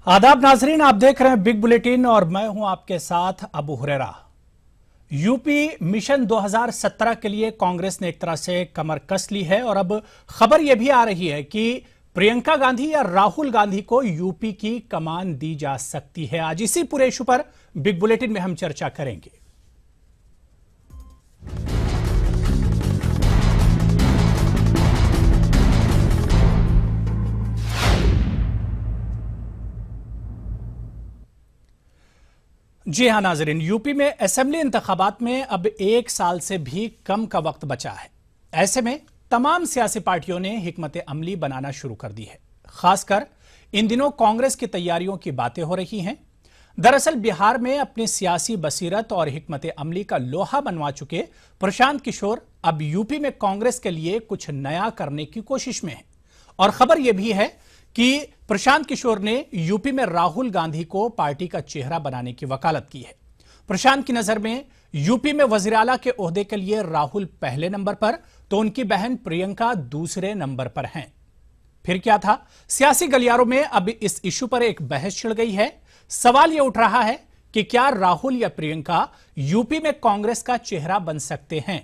आदाब नाजरीन, आप देख रहे हैं बिग बुलेटिन और मैं हूं आपके साथ अबू हुरैरा। यूपी मिशन 2017 के लिए कांग्रेस ने एक तरह से कमर कस ली है और अब खबर यह भी आ रही है कि प्रियंका गांधी या राहुल गांधी को यूपी की कमान दी जा सकती है। आज इसी पूरे इशू पर बिग बुलेटिन में हम चर्चा करेंगे। जी हां नाजरीन, यूपी में असेंबली इंतखाबात में अब 1 साल से भी कम का वक्त बचा है। ऐसे में तमाम सियासी पार्टियों ने हिकमत अमली बनाना शुरू कर दी है। खासकर इन दिनों कांग्रेस की तैयारियों की बातें हो रही हैं। दरअसल बिहार में अपनी सियासी बसीरत और हिकमत अमली का लोहा बनवा चुके प्रशांत किशोर अब यूपी में कांग्रेस के लिए कुछ नया करने की कोशिश में है। और खबर यह भी है कि प्रशांत किशोर ने यूपी में राहुल गांधी को पार्टी का चेहरा बनाने की वकालत की है। प्रशांत की नजर में यूपी में वजीर आला के ओहदे के लिए राहुल पहले नंबर पर तो उनकी बहन प्रियंका दूसरे नंबर पर हैं। फिर क्या था, सियासी गलियारों में अब इस इशू पर एक बहस छिड़ गई है। सवाल यह उठ रहा है कि क्या राहुल या प्रियंका यूपी में कांग्रेस का चेहरा बन सकते हैं।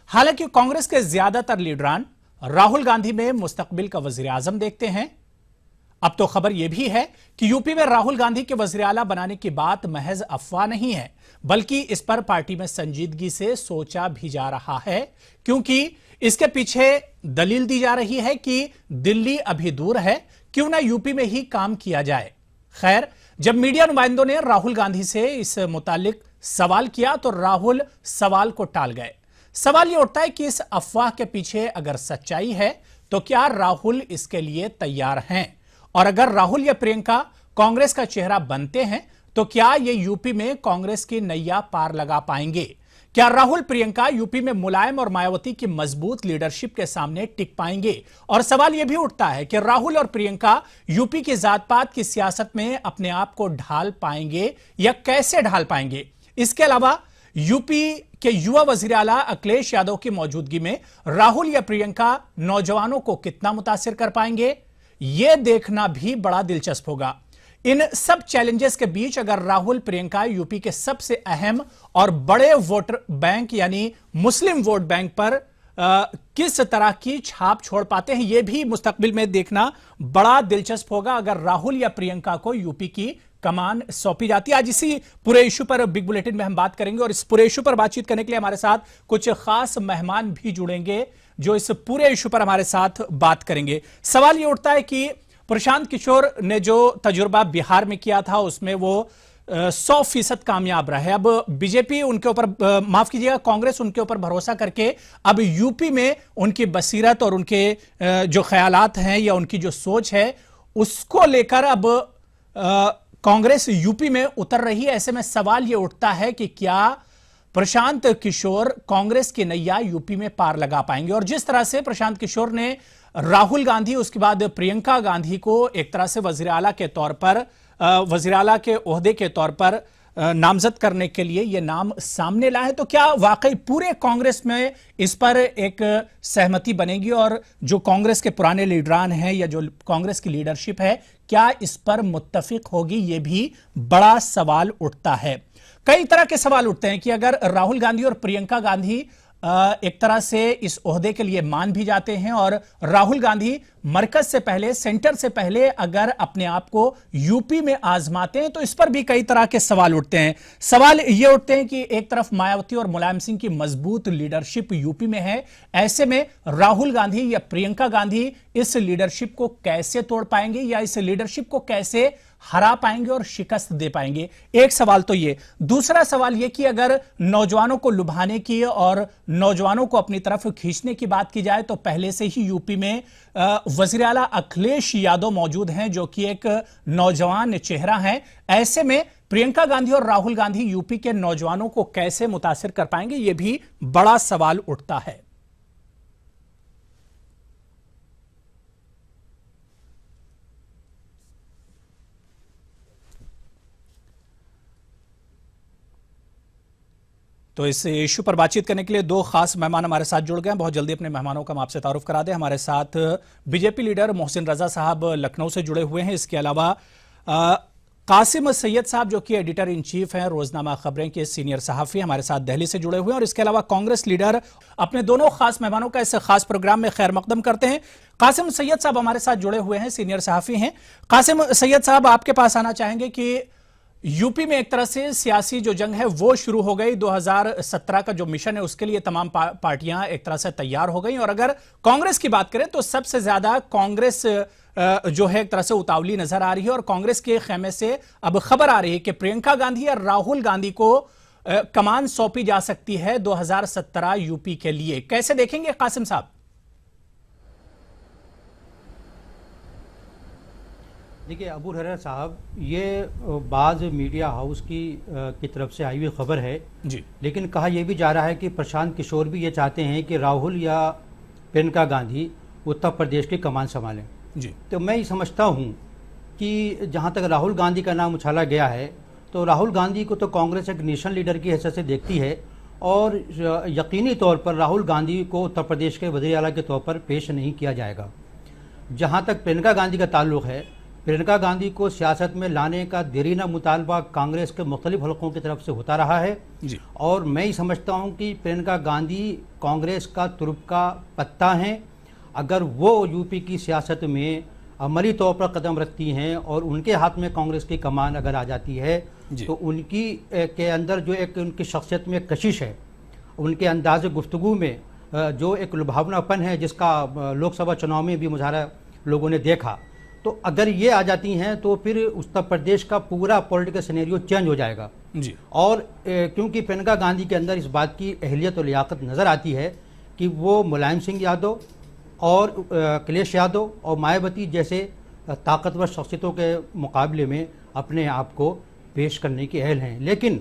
हालांकि कांग्रेस के ज्यादातर लीडरान राहुल गांधी में मुस्तकबिल का वजीर आजम देखते हैं। अब तो खबर यह भी है कि यूपी में राहुल गांधी के वजीर आला बनाने की बात महज अफवाह नहीं है, बल्कि इस पर पार्टी में संजीदगी से सोचा भी जा रहा है, क्योंकि इसके पीछे दलील दी जा रही है कि दिल्ली अभी दूर है, क्यों ना यूपी में ही काम किया जाए। खैर, जब मीडिया नुमाइंदों ने राहुल गांधी से इस मुतालिक सवाल किया तो राहुल सवाल को टाल गए। सवाल यह उठता है कि इस अफवाह के पीछे अगर सच्चाई है तो क्या राहुल इसके लिए तैयार हैं, और अगर राहुल या प्रियंका कांग्रेस का चेहरा बनते हैं तो क्या ये यूपी में कांग्रेस की नैया पार लगा पाएंगे। क्या राहुल प्रियंका यूपी में मुलायम और मायावती की मजबूत लीडरशिप के सामने टिक पाएंगे। और सवाल यह भी उठता है कि राहुल और प्रियंका यूपी की जात पात की सियासत में अपने आप को ढाल पाएंगे या कैसे ढाल पाएंगे। इसके अलावा यूपी के युवा वजीर आला अखिलेश यादव की मौजूदगी में राहुल या प्रियंका नौजवानों को कितना मुतासिर कर पाएंगे, यह देखना भी बड़ा दिलचस्प होगा। इन सब चैलेंजेस के बीच अगर राहुल प्रियंका यूपी के सबसे अहम और बड़े वोटर बैंक यानी मुस्लिम वोट बैंक पर किस तरह की छाप छोड़ पाते हैं, यह भी मुस्तकबिल में देखना बड़ा दिलचस्प होगा अगर राहुल या प्रियंका को यूपी की कमान सौंपी जाती है। आज इसी पूरे इशू पर बिग बुलेटिन में हम बात करेंगे और इस पूरे इशू पर बातचीत करने के लिए हमारे साथ कुछ खास मेहमान भी जुड़ेंगे जो इस पूरे इशू पर हमारे साथ बात करेंगे। सवाल यह उठता है कि प्रशांत किशोर ने जो तजुर्बा बिहार में किया था उसमें वो 100% कामयाब रहे। अब बीजेपी उनके ऊपर, माफ कीजिएगा, कांग्रेस उनके ऊपर भरोसा करके अब यूपी में उनकी बसीरत और उनके जो ख्यालात हैं या उनकी जो सोच है उसको लेकर अब कांग्रेस यूपी में उतर रही है। ऐसे में सवाल यह उठता है कि क्या प्रशांत किशोर कांग्रेस की नैया यूपी में पार लगा पाएंगे। और जिस तरह से प्रशांत किशोर ने राहुल गांधी उसके बाद प्रियंका गांधी को एक तरह से वजीर आला के तौर पर, वजीर आला के ओहदे के तौर पर नामजद करने के लिए यह नाम सामने लाए, तो क्या वाकई पूरे कांग्रेस में इस पर एक सहमति बनेगी और जो कांग्रेस के पुराने लीडरान हैं या जो कांग्रेस की लीडरशिप है क्या इस पर मुत्तफिक होगी, यह भी बड़ा सवाल उठता है। कई तरह के सवाल उठते हैं कि अगर राहुल गांधी और प्रियंका गांधी एक तरह से इस ओहदे के लिए मान भी जाते हैं और राहुल गांधी मरकज से पहले, सेंटर से पहले अगर अपने आप को यूपी में आजमाते हैं तो इस पर भी कई तरह के सवाल उठते हैं। सवाल ये उठते हैं कि एक तरफ मायावती और मुलायम सिंह की मजबूत लीडरशिप यूपी में है, ऐसे में राहुल गांधी या प्रियंका गांधी इस लीडरशिप को कैसे तोड़ पाएंगे या इस लीडरशिप को कैसे हरा पाएंगे और शिकस्त दे पाएंगे। एक सवाल तो ये। दूसरा सवाल ये कि अगर नौजवानों को लुभाने की और नौजवानों को अपनी तरफ खींचने की बात की जाए तो पहले से ही यूपी में वजीर आला अखिलेश यादव मौजूद हैं जो कि एक नौजवान चेहरा है। ऐसे में प्रियंका गांधी और राहुल गांधी यूपी के नौजवानों को कैसे मुतासिर कर पाएंगे, यह भी बड़ा सवाल उठता है। तो इस इशू पर बातचीत करने के लिए दो खास मेहमान हमारे साथ जुड़ गए हैं। बहुत जल्दी अपने मेहमानों का हम आपसे तारुफ करा दें। हमारे साथ बीजेपी लीडर मोहसिन रजा साहब लखनऊ से जुड़े हुए हैं। इसके अलावा कासिम सैयद साहब जो कि एडिटर इन चीफ हैं रोजनामा खबरें के सीनियर सहाफी हमारे साथ दिल्ली से जुड़े हुए हैं, और इसके अलावा कांग्रेस लीडर अपने दोनों खास मेहमानों का इस खास प्रोग्राम में खैर मकदम करते हैं। कासिम सैयद साहब हमारे साथ जुड़े हुए हैं, सीनियर सहाफी हैं। कासिम सैयद साहब, आपके पास आना चाहेंगे कि यूपी में एक तरह से सियासी जो जंग है वो शुरू हो गई। 2017 का जो मिशन है उसके लिए तमाम पार्टियां एक तरह से तैयार हो गई, और अगर कांग्रेस की बात करें तो सबसे ज्यादा कांग्रेस जो है एक तरह से उतावली नजर आ रही है, और कांग्रेस के खेमे से अब खबर आ रही है कि प्रियंका गांधी और राहुल गांधी को कमान सौंपी जा सकती है 2017 यूपी के लिए। कैसे देखेंगे कासिम साहब? देखिए अबू हरैरा साहब, ये बाज़ मीडिया हाउस की तरफ से आई हुई खबर है जी, लेकिन कहा यह भी जा रहा है कि प्रशांत किशोर भी ये चाहते हैं कि राहुल या प्रियंका गांधी उत्तर प्रदेश की कमान संभालें जी। तो मैं ये समझता हूँ कि जहाँ तक राहुल गांधी का नाम उछाला गया है तो राहुल गांधी को तो कांग्रेस एक नेशनल लीडर की हैसियत से देखती है, और यकीनी तौर पर राहुल गांधी को उत्तर प्रदेश के वज़ीर आला के तौर पर पेश नहीं किया जाएगा। जहाँ तक प्रियंका गांधी का ताल्लुक़ है, प्रियंका गांधी को सियासत में लाने का देरीना मुतालबा कांग्रेस के मुख्तलिफ हलकों की तरफ से होता रहा है जी। और मैं ही समझता हूं कि प्रियंका गांधी कांग्रेस का तुरुप का पत्ता हैं। अगर वो यूपी की सियासत में अमली तौर पर कदम रखती हैं और उनके हाथ में कांग्रेस की कमान अगर आ जाती है तो उनकी के अंदर जो एक उनकी शख्सियत में कशिश है, उनके अंदाज गुफ्तगू में जो एक लुभावनापन है जिसका लोकसभा चुनाव में भी मुजाहरा लोगों ने देखा, तो अगर ये आ जाती हैं तो फिर उत्तर प्रदेश का पूरा पॉलिटिकल सिनेरियो चेंज हो जाएगा जी। और क्योंकि प्रियंका गांधी के अंदर इस बात की अहलियत और लियाकत नज़र आती है कि वो मुलायम सिंह यादव और अखिलेश यादव और मायावती जैसे ताकतवर शख्सियतों के मुकाबले में अपने आप को पेश करने की अहल हैं। लेकिन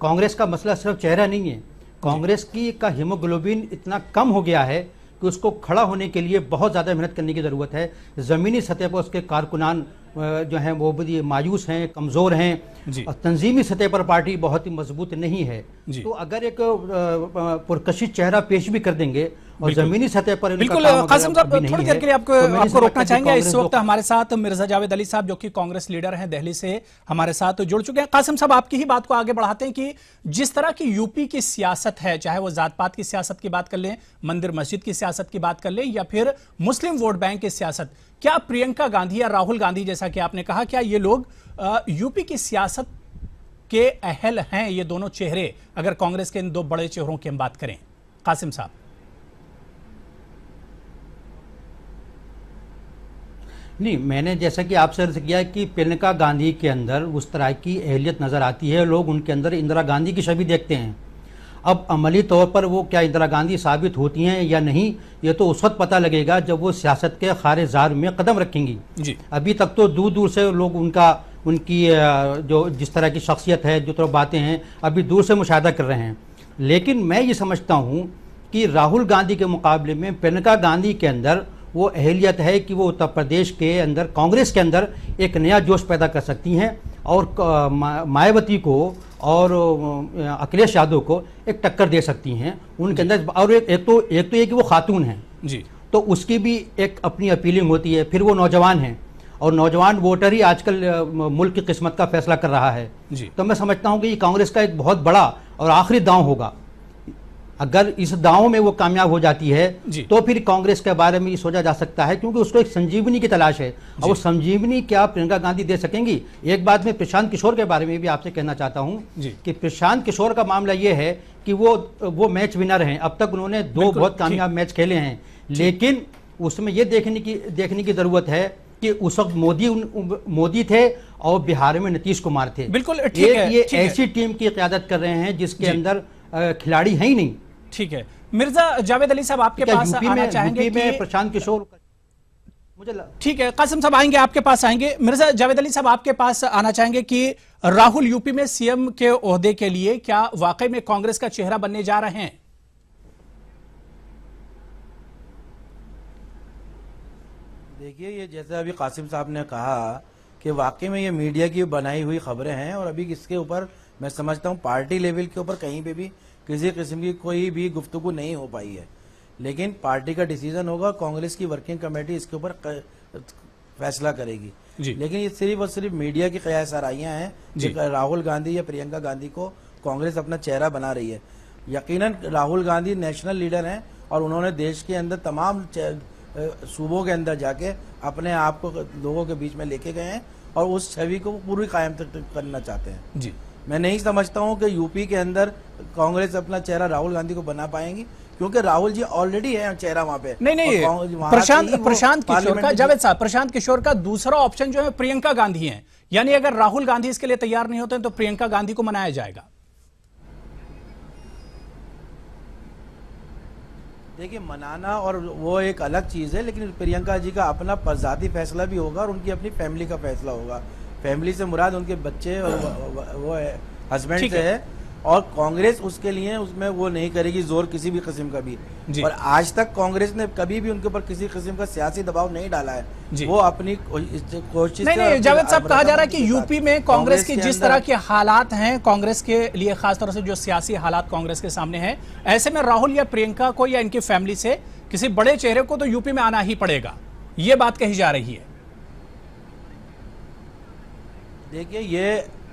कांग्रेस का मसला सिर्फ चेहरा नहीं है, कांग्रेस का हीमोग्लोबिन इतना कम हो गया है कि उसको खड़ा होने के लिए बहुत ज़्यादा मेहनत करने की ज़रूरत है। ज़मीनी सतह पर उसके कारकुनान जो हैं वो भी मायूस हैं, कमज़ोर हैं, और तंजीमी सतह पर पार्टी बहुत ही मजबूत नहीं है। तो अगर एक पुरकशिश चेहरा पेश भी कर देंगे और जमीनी सतह पर बिल्कुल। कासिम साहब, थोड़ी देर के लिए आपको रोकना चाहेंगे। इस वक्त हमारे साथ मिर्जा जावेद अली साहब जो कि कांग्रेस लीडर हैं, दिल्ली से हमारे साथ जुड़ चुके हैं। कासिम साहब, आपकी ही बात को आगे बढ़ाते हैं कि जिस तरह की यूपी की सियासत है, चाहे वो जात पात की सियासत की बात कर लें, मंदिर मस्जिद की सियासत की बात कर लें, या फिर मुस्लिम वोट बैंक की सियासत, क्या प्रियंका गांधी या राहुल गांधी, जैसा कि आपने कहा, क्या ये लोग यूपी की सियासत के अहल हैं, ये दोनों चेहरे, अगर कांग्रेस के इन दो बड़े चेहरों की हम बात करें? कासिम साहब। नहीं, मैंने जैसा कि आपसे अर्ज किया कि प्रियंका गांधी के अंदर उस तरह की अहलियत नज़र आती है, लोग उनके अंदर इंदिरा गांधी की छवि देखते हैं। अब अमली तौर पर वो क्या इंदिरा गांधी साबित होती हैं या नहीं, ये तो उस वक्त पता लगेगा जब वो सियासत के खारेजार में कदम रखेंगी जी। अभी तक तो दूर दूर से लोग उनकी जो जिस तरह की शख्सियत है, जो तरह बातें हैं, अभी दूर से मुशाहिदा कर रहे हैं। लेकिन मैं ये समझता हूँ कि राहुल गांधी के मुकाबले में प्रियंका गांधी के अंदर वो अहलियत है कि वो उत्तर प्रदेश के अंदर कांग्रेस के अंदर एक नया जोश पैदा कर सकती हैं और मायावती को और अखिलेश यादव को एक टक्कर दे सकती हैं उनके अंदर। और एक तो ये कि वो खातून हैं जी, तो उसकी भी एक अपनी अपीलिंग होती है। फिर वो नौजवान हैं और नौजवान वोटर ही आजकल मुल्क की किस्मत का फैसला कर रहा है जी। तो मैं समझता हूँ कि कांग्रेस का एक बहुत बड़ा और आखिरी दांव होगा। अगर इस दांव में वो कामयाब हो जाती है तो फिर कांग्रेस के बारे में ये सोचा जा सकता है, क्योंकि उसको एक संजीवनी की तलाश है। और वो संजीवनी क्या प्रियंका गांधी दे सकेंगी? एक बात मैं प्रशांत किशोर के बारे में भी आपसे कहना चाहता हूं कि प्रशांत किशोर का मामला ये है कि वो मैच विनर हैं। अब तक उन्होंने 2 बहुत कामयाब मैच खेले हैं, लेकिन उसमें यह देखने की जरूरत है कि उस वक्त मोदी थे और बिहार में नीतीश कुमार थे। बिल्कुल, ये ऐसी टीम की क़यादत कर रहे हैं जिसके अंदर खिलाड़ी है ही नहीं। ठीक है, मिर्जा जावेद अली साहब आपके पास आना चाहेंगे कि प्रशांत किशोर मुझे ठीक है, कासिम साहब आएंगे, आपके पास आएंगे। मिर्जा जावेद अली साहब आपके पास आना चाहेंगे कि राहुल यूपी में सीएम के ओहदे के लिए क्या वाकई में कांग्रेस का चेहरा बनने जा रहे हैं? देखिए, ये जैसे अभी कासिम साहब ने कहा कि वाकई में ये मीडिया की बनाई हुई खबरें हैं और अभी इसके ऊपर मैं समझता हूँ पार्टी लेवल के ऊपर कहीं पे भी किसी किस्म की कोई भी गुफ्तगू नहीं हो पाई है। लेकिन पार्टी का डिसीजन होगा, कांग्रेस की वर्किंग कमेटी इसके ऊपर फैसला करेगी। जी। लेकिन ये सिर्फ और सिर्फ मीडिया की क़यासाराइयाँ हैं जी। कि राहुल गांधी या प्रियंका गांधी को कांग्रेस अपना चेहरा बना रही है। यकीनन राहुल गांधी नेशनल लीडर हैं और उन्होंने देश के अंदर तमाम सूबों के अंदर जाके अपने आप को लोगों के बीच में लेके गए हैं और उस छवि को पूरी कायम तक करना चाहते हैं। जी। मैं नहीं समझता हूं कि यूपी के अंदर कांग्रेस अपना चेहरा राहुल गांधी को बना पाएंगी, क्योंकि राहुल जी ऑलरेडी है चेहरा वहां पे। नहीं, वहां से ही वो प्रशांत किशोर का, पार्लियामेंट जावेद साहब, प्रशांत किशोर का दूसरा ऑप्शन जो है प्रियंका गांधी है, यानी अगर राहुल गांधी इसके लिए तैयार नहीं होते तो प्रियंका गांधी को मनाया जाएगा। देखिए, मनाना और वो एक अलग चीज है, लेकिन प्रियंका जी का अपना ज़ाती फैसला भी होगा और उनकी अपनी फैमिली का फैसला होगा। फैमिली से मुराद उनके बच्चे और वो है, हस्बैंड ठीक से है। है, और कांग्रेस उसके लिए उसमें वो नहीं करेगी जोर किसी भी किस्म का भी। जी। और आज तक कांग्रेस ने कभी भी उनके ऊपर किसी किस्म का सियासी दबाव नहीं डाला जी। है। वो अपनी कोशिश नहीं, जावेद साहब, कहा जा रहा है कि यूपी में कांग्रेस की जिस तरह के हालात हैं, कांग्रेस के लिए खासतौर से जो सियासी हालात कांग्रेस के सामने हैं, ऐसे में राहुल या प्रियंका को या इनकी फैमिली से किसी बड़े चेहरे को तो यूपी में आना ही पड़ेगा, ये बात कही जा रही है। देखिए,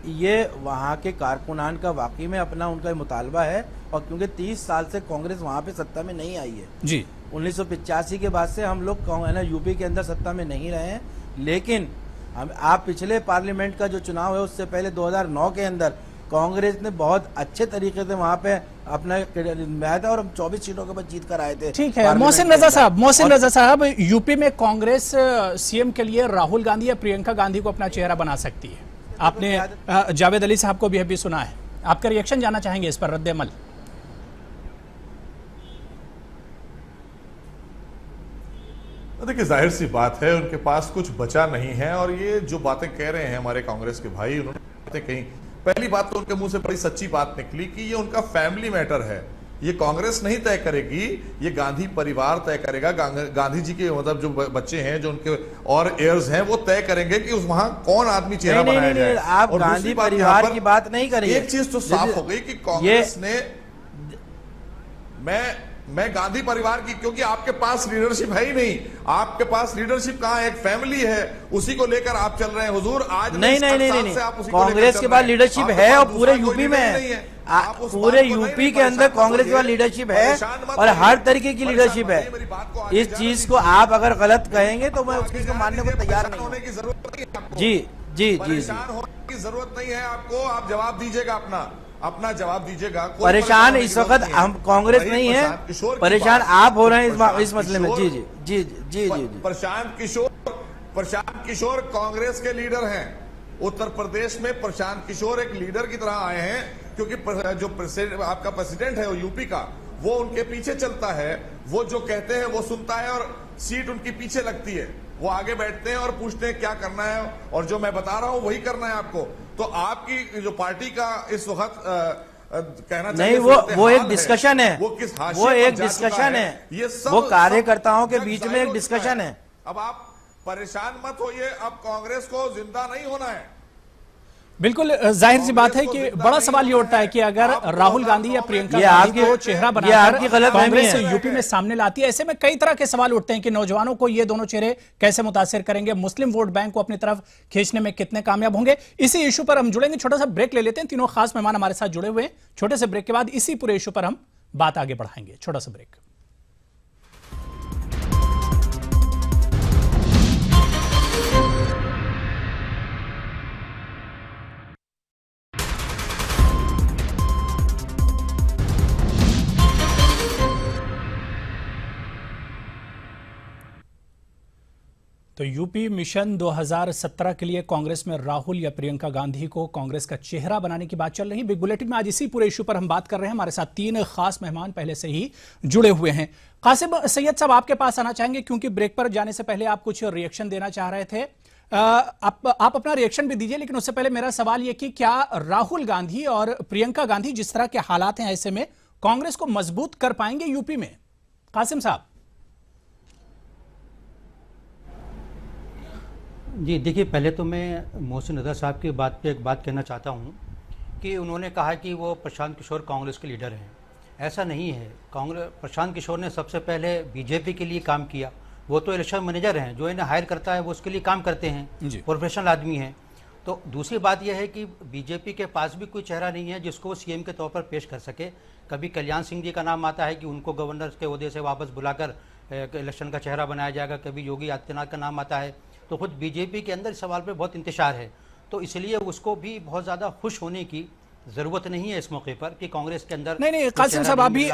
ये वहाँ के कारकुनान का वाकई में अपना उनका मुतालबा है, और क्योंकि 30 साल से कांग्रेस वहाँ पे सत्ता में नहीं आई है। जी। 1985 के बाद से हम लोग यूपी के अंदर सत्ता में नहीं रहे हैं, लेकिन आप पिछले पार्लियामेंट का जो चुनाव है उससे पहले 2009 के अंदर कांग्रेस ने बहुत अच्छे तरीके से वहाँ पे अपना बनाया था और हम 24 सीटों के ऊपर जीत कर आए थे। ठीक है, मोहसिन रजा साहब, यूपी में कांग्रेस सीएम के लिए राहुल गांधी या प्रियंका गांधी को अपना चेहरा बना सकती है। आपने जावेद अली साहब को भी अभी सुना है, आपका रिएक्शन जानना चाहेंगे इस पर, रद्द-ए-अमल। देखिए, जाहिर सी बात है उनके पास कुछ बचा नहीं है, और ये जो बातें कह रहे हैं हमारे कांग्रेस के भाई, उन्होंने बातें कही। पहली बात तो उनके मुंह से बड़ी सच्ची बात निकली कि ये उनका फैमिली मैटर है, ये कांग्रेस नहीं तय करेगी, ये गांधी परिवार तय करेगा। गांधी जी के मतलब जो बच्चे हैं, जो उनके और एयर्स हैं, वो तय करेंगे कि उस वहां कौन आदमी चेहरा बनाया जाए। आप गांधी परिवार की बात नहीं करिए। एक चीज तो साफ हो गई कि कांग्रेस ने, मैं गांधी परिवार की, क्योंकि आपके पास लीडरशिप है ही नहीं। आपके पास लीडरशिप कहां है? एक फैमिली है, उसी को लेकर आप चल रहे हैं हुजूर। आज नहीं, कांग्रेस के पास लीडरशिप है और पूरे यूपी में है। पूरे यूपी के अंदर कांग्रेस का लीडरशिप है और हर तरीके की लीडरशिप है। इस चीज को आप अगर गलत कहेंगे तो मैं उस चीज को मानने को तैयार नहीं होने की जरूरत नहीं है आपको। जी, परेशान होने की जरूरत नहीं है आपको। आप जवाब दीजिएगा, अपना जवाब दीजिएगा। परेशान इस वक्त हम कांग्रेस नहीं है, परेशान आप हो रहे हैं इस मसले में। जी। प्रशांत किशोर कांग्रेस के लीडर हैं। उत्तर प्रदेश में प्रशांत किशोर एक लीडर की तरह आए हैं, क्योंकि जो आपका प्रेसिडेंट है यूपी का, वो उनके पीछे चलता है। वो जो कहते हैं वो सुनता है और सीट उनकी पीछे लगती है। वो आगे बैठते हैं और पूछते हैं क्या करना है, और जो मैं बता रहा हूं वही करना है आपको। तो आपकी जो पार्टी का इस वक्त कहना नहीं, वो एक डिस्कशन है, वो एक डिस्कशन है, ये सब वो कार्यकर्ताओं के बीच में एक डिस्कशन है। अब आप परेशान मत होइए, अब कांग्रेस को जिंदा नहीं होना है। बिल्कुल जाहिर सी बात है कि बड़ा सवाल ये उठता है कि अगर राहुल गांधी या प्रियंका गांधी को चेहरा बनाकर कांग्रेस यूपी में सामने लाती है, ऐसे में कई तरह के सवाल उठते हैं कि नौजवानों को ये दोनों चेहरे कैसे मुतासिर करेंगे, मुस्लिम वोट बैंक को अपनी तरफ खींचने में कितने कामयाब होंगे। इसी इशू पर हम जुड़ेंगे, छोटा सा ब्रेक ले लेते हैं। तीनों खास मेहमान हमारे साथ जुड़े हुए हैं। छोटे से ब्रेक के बाद इसी पूरे इशू पर हम बात आगे बढ़ाएंगे। छोटा सा ब्रेक। तो यूपी मिशन 2017 के लिए कांग्रेस में राहुल या प्रियंका गांधी को कांग्रेस का चेहरा बनाने की बात चल रही है। बिग बुलेटिन में आज इसी पूरे इशू पर हम बात कर रहे हैं। हमारे साथ तीन खास मेहमान पहले से ही जुड़े हुए हैं। कासिम सैयद साहब, आपके पास आना चाहेंगे क्योंकि ब्रेक पर जाने से पहले आप कुछ रिएक्शन देना चाह रहे थे। आप अपना रिएक्शन भी दीजिए, लेकिन उससे पहले मेरा सवाल यह कि क्या राहुल गांधी और प्रियंका गांधी जिस तरह के हालात हैं, ऐसे में कांग्रेस को मजबूत कर पाएंगे यूपी में? कासिम साहब। जी देखिए, पहले तो मैं मोहसिन रजा साहब की बात पे एक बात कहना चाहता हूँ कि उन्होंने कहा कि वो प्रशांत किशोर कांग्रेस के लीडर हैं। ऐसा नहीं है। प्रशांत किशोर ने सबसे पहले बीजेपी के लिए काम किया, वो तो इलेक्शन मैनेजर हैं, जो इन्हें हायर करता है वो उसके लिए काम करते हैं, जी। प्रोफेशनल आदमी हैं। तो दूसरी बात यह है कि बीजेपी के पास भी कोई चेहरा नहीं है जिसको वो सीएम के तौर पर पेश कर सके। कभी कल्याण सिंह जी का नाम आता है कि उनको गवर्नर के ओहदे से वापस बुलाकर इलेक्शन का चेहरा बनाया जाएगा, कभी योगी आदित्यनाथ का नाम आता है। तो खुद बीजेपी के अंदर इस सवाल पर बहुत इंतशार है, तो इसलिए उसको भी बहुत ज़्यादा खुश होने की जरूरत नहीं है इस मौके पर कि कांग्रेस के अंदर नहीं कासिम साहब, अभी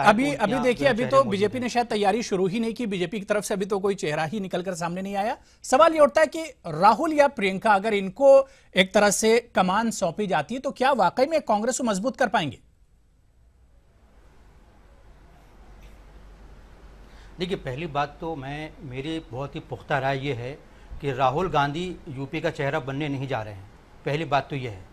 देखिए, अभी तो बीजेपी ने शायद तैयारी शुरू ही नहीं की, बीजेपी की तरफ से अभी तो कोई चेहरा ही निकलकर सामने नहीं आया। सवाल ये उठता है कि राहुल या प्रियंका अगर इनको एक तरह से कमान सौंपी जाती है तो क्या वाकई में कांग्रेस को मजबूत कर पाएंगे? देखिए, पहली बात तो मेरी बहुत ही पुख्ता राय ये है कि राहुल गांधी यूपी का चेहरा बनने नहीं जा रहे हैं। पहली बात तो ये है,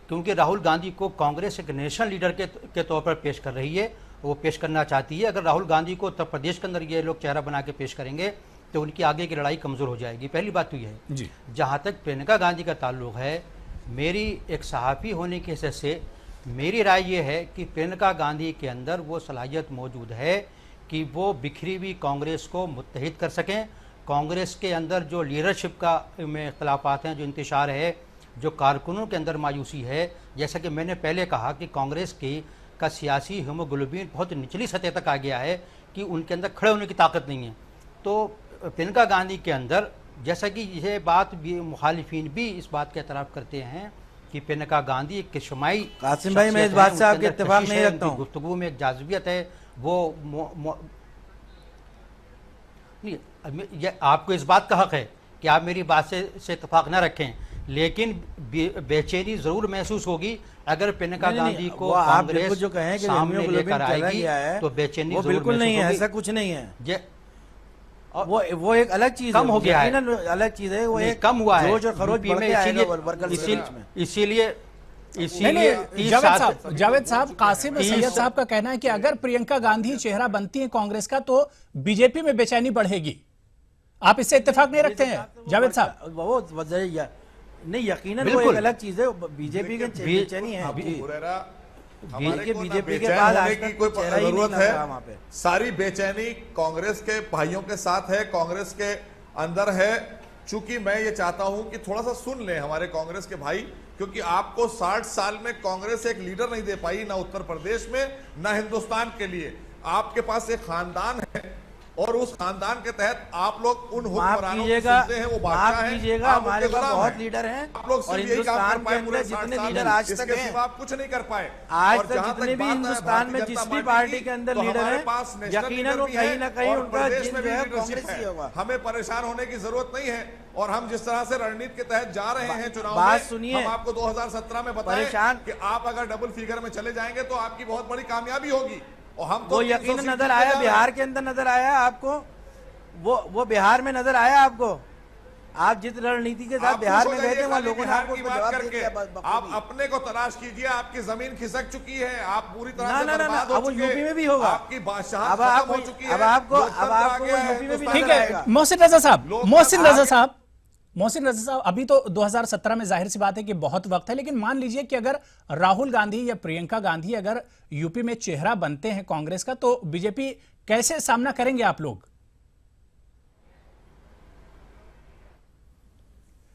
क्योंकि राहुल गांधी को कांग्रेस एक नेशनल लीडर के तौर पर पेश कर रही है, वो पेश करना चाहती है। अगर राहुल गांधी को उत्तर प्रदेश के अंदर ये लोग चेहरा बना के पेश करेंगे तो उनकी आगे की लड़ाई कमज़ोर हो जाएगी। पहली बात तो ये है जी। जहाँ तक प्रियंका गांधी का ताल्लुक है, मेरी एक सहाफ़ी होने की हैसियत से मेरी राय ये है कि प्रियंका गांधी के अंदर वो सलाहियत मौजूद है कि वो बिखरी हुई कांग्रेस को मुत्तहिद कर सकें। कांग्रेस के अंदर जो लीडरशिप का में इख्तलाफात हैं, जो इंतशार है, जो कारकुनों के अंदर मायूसी है, जैसा कि मैंने पहले कहा कि कांग्रेस का सियासी हीमोग्लोबिन बहुत निचली सतह तक आ गया है कि उनके अंदर खड़े होने की ताकत नहीं है। तो प्रियंका गांधी के अंदर, जैसा कि यह बात भी मुखालिफिन भी इस बात के एतराफ़ करते हैं कि प्रियंका गांधी एक किशमाई कासिम भाई, मैं इस बात से आपके इत्तेफाक नहीं रखता हूँ। गुफ्तगू में एक जाज़बियत है, वो नहीं, ये आपको इस बात का हक है कि आप मेरी बात से इत्तेफाक न रखें, लेकिन बेचैनी जरूर महसूस होगी अगर प्रियंका गांधी को कांग्रेस जो कहें कि सामने लेकर आएगी तो बेचैनी वो जरूर बिल्कुल नहीं है, महसूस ऐसा कुछ नहीं है। होगी। वो एक अलग चीज कम हो गया है, अलग चीज है, वो एक कम हुआ है जोश और खरोश बढ़ के आएगा वर्कर्स के बीच में। इसीलिए जावेद साहब, कासिम सैयद साहब का कहना है कि अगर प्रियंका गांधी चेहरा बनती है कांग्रेस का तो बीजेपी में बेचैनी बढ़ेगी। आप इससे इत्तेफाक नहीं रखते हैं जावेद साहब? वो नहीं, यकीनन वो एक अलग चीज है, बीजेपी के बेचैनी है। बीजेपी के बाद होने की कोई जरूरत है? सारी बेचैनी कांग्रेस के भाइयों के साथ है, कांग्रेस के अंदर है। चूंकि मैं ये चाहता हूं कि थोड़ा सा सुन लें हमारे कांग्रेस के भाई, क्योंकि आपको 60 साल में कांग्रेस एक लीडर नहीं दे पाई, ना उत्तर प्रदेश में ना हिंदुस्तान के लिए। आपके पास एक खानदान है और उस खानदान के तहत आप लोग उन हुक्मरानों को सुनते हैं, वो बादशाह हैं, आप हमारे उनके गुलाम बहुत हैं। लीडर हैं आप लोग और सिर्फ यही काम कर पाए हिंदुस्तान पूरे के 60 जितने साल लीडर में, आज तक इसके हैं, सिवा आप कुछ नहीं कर पाए। आज और तक जहां जितने भी बात है हिंदुस्तान में भारतीय जिस जनता भी पार्टी के अंदर तो लीडर हमारे हैं, पास नेशनल यकीनन लीडर वो भी कहीं है ना कहीं और उनका प्रदेश जिन में जो भी है लीडरशिप कांग्रेस ही होगा। है। हमें परेशान होने की जरूरत नहीं है और हम जिस तरह से रणनीति के तहत जा रहे हैं चुनाव में, बात सुनिए, हम आपको 2017 में बताएं कि आप अगर डबल फिगर में चले जाएंगे तो आपकी बहुत बड़ी कामयाबी होगी। और हम तो वो यकीनन नजर आया, बिहार के अंदर नजर आया आपको, वो बिहार में नजर आया आपको। आप जिस रणनीति के साथ बिहार में गए थे वहाँ लोगों ने आपको जवाब दे दिया। आप अपने को तलाश कीजिए, आपकी जमीन खिसक चुकी है, आप पूरी तरह से ना, बर्बाद हो अब वो चुके हैं। यूपी में भी होगा। आपकी बादशाह अब खत्म हो चुकी है। अब आपको लोकतंत्र आ वो गया है, यूपी में भी ठीक नजर है आएगा। मोहसिन रजा साहब, मोहसिन रजा साहब, अभी तो 2017 में जाहिर सी बात है कि बहुत वक्त है, लेकिन मान लीजिए कि अगर राहुल गांधी या प्रियंका गांधी अगर यूपी में चेहरा बनते हैं कांग्रेस का तो बीजेपी कैसे सामना करेंगे आप लोग?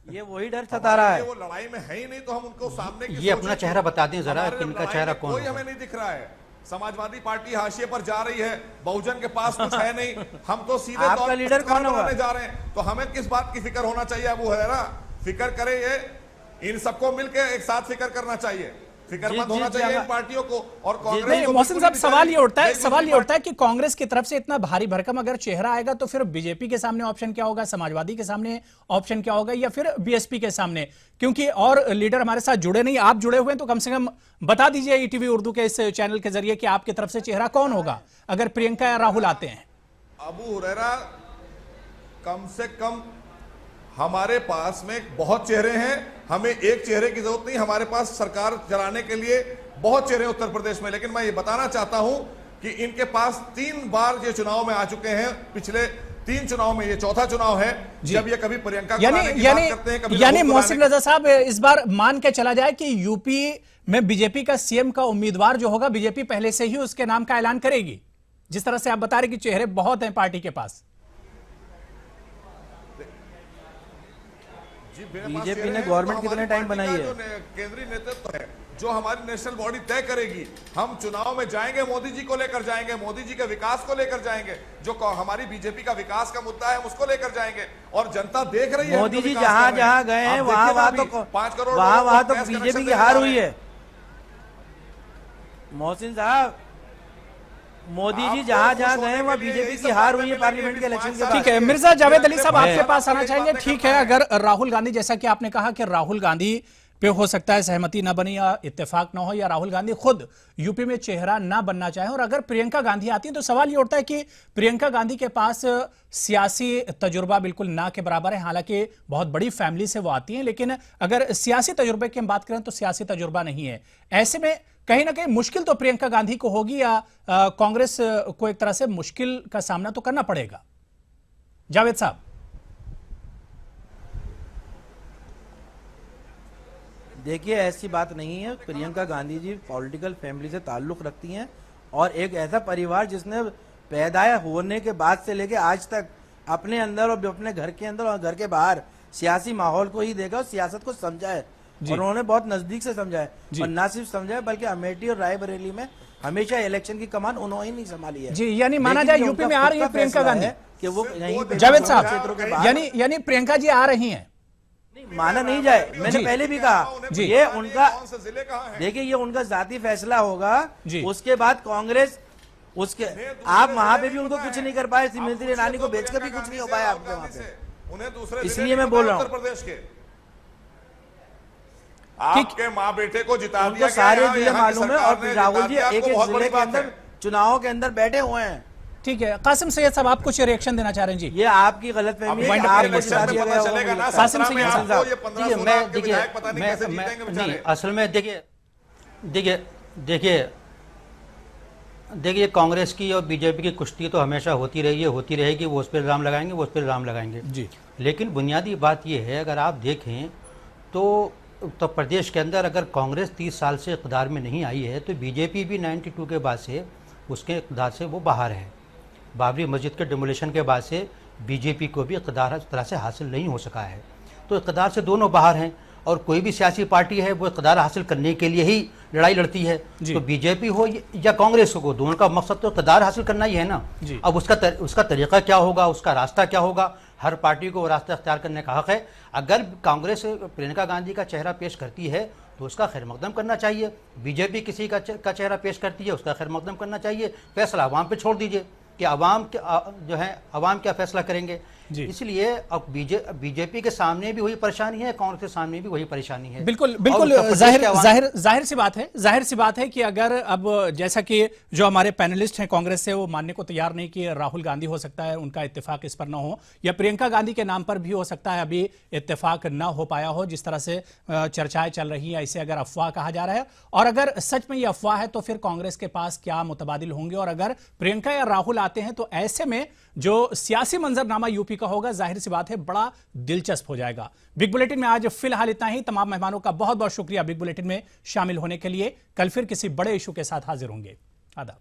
ये वही डर सता रहा है। वो लड़ाई में है ही नहीं, तो हम उनको सामने की ये अपना चेहरा बता दें जरा, हमारे इनका लड़ाई चेहरा में कौन कोई होगा? हमें नहीं दिख रहा है। समाजवादी पार्टी हाशिए पर जा रही है, बहुजन के पास कुछ है नहीं, हम तो सीधे आपका तौर पर लीडर कौन होगा? बनाने जा रहे हैं। तो हमें किस बात की फिक्र होना चाहिए? अबू हुरैरा, फिक्र करे ये इन सबको मिलकर एक साथ फिक्र करना चाहिए, फिक्रमंद होना चाहिए इन पार्टियों को। और कांग्रेस नहीं को मोहसिन साहब, सवाल ये उठता है कि कांग्रेस की तरफ से इतना भारी भरकम अगर चेहरा आएगा तो फिर बीजेपी के सामने ऑप्शन क्या होगा, समाजवादी के सामने ऑप्शन क्या होगा, या फिर बीएसपी के सामने? क्योंकि और लीडर हमारे साथ जुड़े नहीं, आप जुड़े हुए हैं तो कम से कम बता दीजिए ईटीवी उर्दू के इस चैनल के जरिए कि आपकी तरफ से चेहरा कौन होगा अगर प्रियंका या राहुल आते हैं। अबू हुरैरा, कम से कम हमारे पास में बहुत चेहरे हैं, हमें एक चेहरे की जरूरत नहीं। हमारे पास सरकार चलाने के लिए बहुत चेहरे उत्तर प्रदेश में, लेकिन मैं ये बताना चाहता हूं कि इनके पास 3 बार ये चुनाव में आ चुके हैं। पिछले 3 चुनाव में ये चौथा चुनाव है जब ये कभी प्रियंका को लाने की बात करते हैं, कभी यानी मोहसिन रजा साहब, इस बार मान के चला जाए कि यूपी में बीजेपी का सीएम का उम्मीदवार जो होगा बीजेपी पहले से ही उसके नाम का ऐलान करेगी, जिस तरह से आप बता रहे कि चेहरे बहुत हैं पार्टी के पास। जी, मेरे पास बीजेपी ये ने है, गवर्नमेंट तो कितने हमारी टाइम पार्टी बनाई का है? जो केंद्रीय नेतृत्व है, जो हमारी नेशनल बॉडी तय करेगी। हम चुनाव में जाएंगे, मोदी जी को लेकर जाएंगे, मोदी जी के विकास को लेकर जाएंगे, जो हमारी बीजेपी का विकास का मुद्दा है हम उसको लेकर जाएंगे। और जनता देख रही है मोदी जी जहां जहां गए हैं वहां तो 5 करोड़ वहां तो बीजेपी की हार हुई है। मोहसिन साहब, मोदी जी जहां जहां गए हैं वहां बीजेपी की हार हुई है पार्लियामेंट के इलेक्शन के बाद। ठीक है, मिर्जा जावेद अली साहब आपके पास आना चाहेंगे। ठीक है, अगर राहुल गांधी, जैसा कि आपने कहा कि राहुल गांधी पे हो सकता है सहमति ना बनी या इत्तेफाक ना हो, या राहुल गांधी खुद यूपी में चेहरा ना बनना चाहे, और अगर प्रियंका गांधी आती है तो सवाल ये उठता है कि प्रियंका गांधी के पास सियासी तजुर्बा बिल्कुल ना के बराबर है। हालांकि बहुत बड़ी फैमिली से वो आती हैं, लेकिन अगर सियासी तजुर्बे की हम बात करें तो सियासी तजुर्बा नहीं है। ऐसे में कहीं ना कहीं मुश्किल तो प्रियंका गांधी को होगी, या कांग्रेस को एक तरह से मुश्किल का सामना तो करना पड़ेगा। जावेद साहब, देखिए, ऐसी बात नहीं है। प्रियंका गांधी जी पॉलिटिकल फैमिली से ताल्लुक रखती हैं और एक ऐसा परिवार जिसने पैदा होने के बाद से लेके आज तक अपने अंदर और अपने घर के अंदर और घर के बाहर सियासी माहौल को ही देखा और सियासत को समझा है, और उन्होंने बहुत नजदीक से समझा है। और ना सिर्फ समझा है बल्कि अमेठी और रायबरेली में हमेशा इलेक्शन की कमान उन्होंने ही नहीं संभाली है। जी, यानी माना जाए यूपी में आ रही है प्रियंका गांधी कि वो यहीं पे जावेद क्षेत्रों के साहब, बाहर यानी प्रियंका जी आ रही हैं। नहीं माना नहीं जाए, मैंने पहले भी कहा जी। ये उनका, कौन से जिले कहाँ हैं? देखिए ये उनका जाती फैसला होगा। जी। उसके बाद कांग्रेस उसके आप वहां पे भी उनको कुछ नहीं कर पाए, स्मृति ईरानी को बेचकर भी कुछ नहीं हो पाया आपके वहां पे। उन्हें दूसरे इसलिए मैं बोल रहा हूं। उत्तर प्रदेश के आपके माँ बेटे को जिता दिया उनको गया, सारे यहाँ- जिले यहाँ की मालूम है सरकार और ने राहुल जिता जी दिया, एक आपको एक बहुत जिले बड़ी के बात अंदर है। चुनावों के अंदर बैठे हुए हैं। ठीक है, कासिम सैयद साहब आप कुछ रिएक्शन देना चाह रहे हैं जी। ये आपकी गलतफहमी है कि wind up आपको करेंगे, जिता दिया गया पता होगा, चलेगा ना, मुझे कासिम सत्रह में सिंह आपको साहब। ये 15 देखिए, 16 मैं आपके विधायक पता नहीं कैसे जीतेंगे नहीं, बेचारे। असल में देखिए कांग्रेस की और बीजेपी की कुश्ती तो हमेशा होती रही है, होती रहेगी। वो उस पर इल्ज़ाम लगाएंगे, वो उस पर इल्ज़ाम लगाएंगे जी। लेकिन बुनियादी बात यह है, अगर आप देखें तो उत्तर प्रदेश के अंदर अगर कांग्रेस 30 साल से इक़्तिदार में नहीं आई है तो बीजेपी भी 92 के बाद से उसके इक़्तिदार से वो बाहर है। बाबरी मस्जिद के डिमोलिशन के बाद से बीजेपी को भी इक़्तिदार इस तरह से हासिल नहीं हो सका है। तो इक़्तिदार से दोनों बाहर हैं, और कोई भी सियासी पार्टी है वो इक़्तिदार हासिल करने के लिए ही लड़ाई लड़ती है। तो बीजेपी हो या कांग्रेस हो, दोनों का मकसद तो इक़्तिदार हासिल करना ही है ना। अब उसका तरीका क्या होगा, उसका रास्ता क्या होगा, हर पार्टी को वो रास्ता अख्तियार करने का हक है। अगर कांग्रेस प्रियंका गांधी का चेहरा पेश करती है तो उसका खैर मकदम करना चाहिए। बीजेपी किसी का चेहरा पेश करती है, उसका खैर मकदम करना चाहिए। फैसला आवाम पे छोड़ दीजिए कि आवाम जो है आवाम क्या फैसला करेंगे। इसलिए अब बीजेपी के सामने भी वही परेशानी है, कांग्रेस के सामने भी वही परेशानी है। बिल्कुल बिल्कुल, जाहिर सी बात है कि अगर अब जैसा कि जो हमारे पैनलिस्ट हैं कांग्रेस से, वो मानने को तैयार नहीं कि राहुल गांधी हो सकता है उनका इत्तेफाक इस पर ना हो, या प्रियंका गांधी के नाम पर भी हो सकता है अभी इत्तेफाक ना हो पाया हो, जिस तरह से चर्चाएं चल रही हैं, इसे अगर अफवाह कहा जा रहा है। और अगर सच में ये अफवाह है तो फिर कांग्रेस के पास क्या मुतबादिल होंगे, और अगर प्रियंका या राहुल आते हैं तो ऐसे में जो सियासी मंजरनामा यूपी का होगा, जाहिर सी बात है बड़ा दिलचस्प हो जाएगा। बिग बुलेटिन में आज फिलहाल इतना ही। तमाम मेहमानों का बहुत बहुत शुक्रिया बिग बुलेटिन में शामिल होने के लिए। कल फिर किसी बड़े इशू के साथ हाजिर होंगे। आदाब।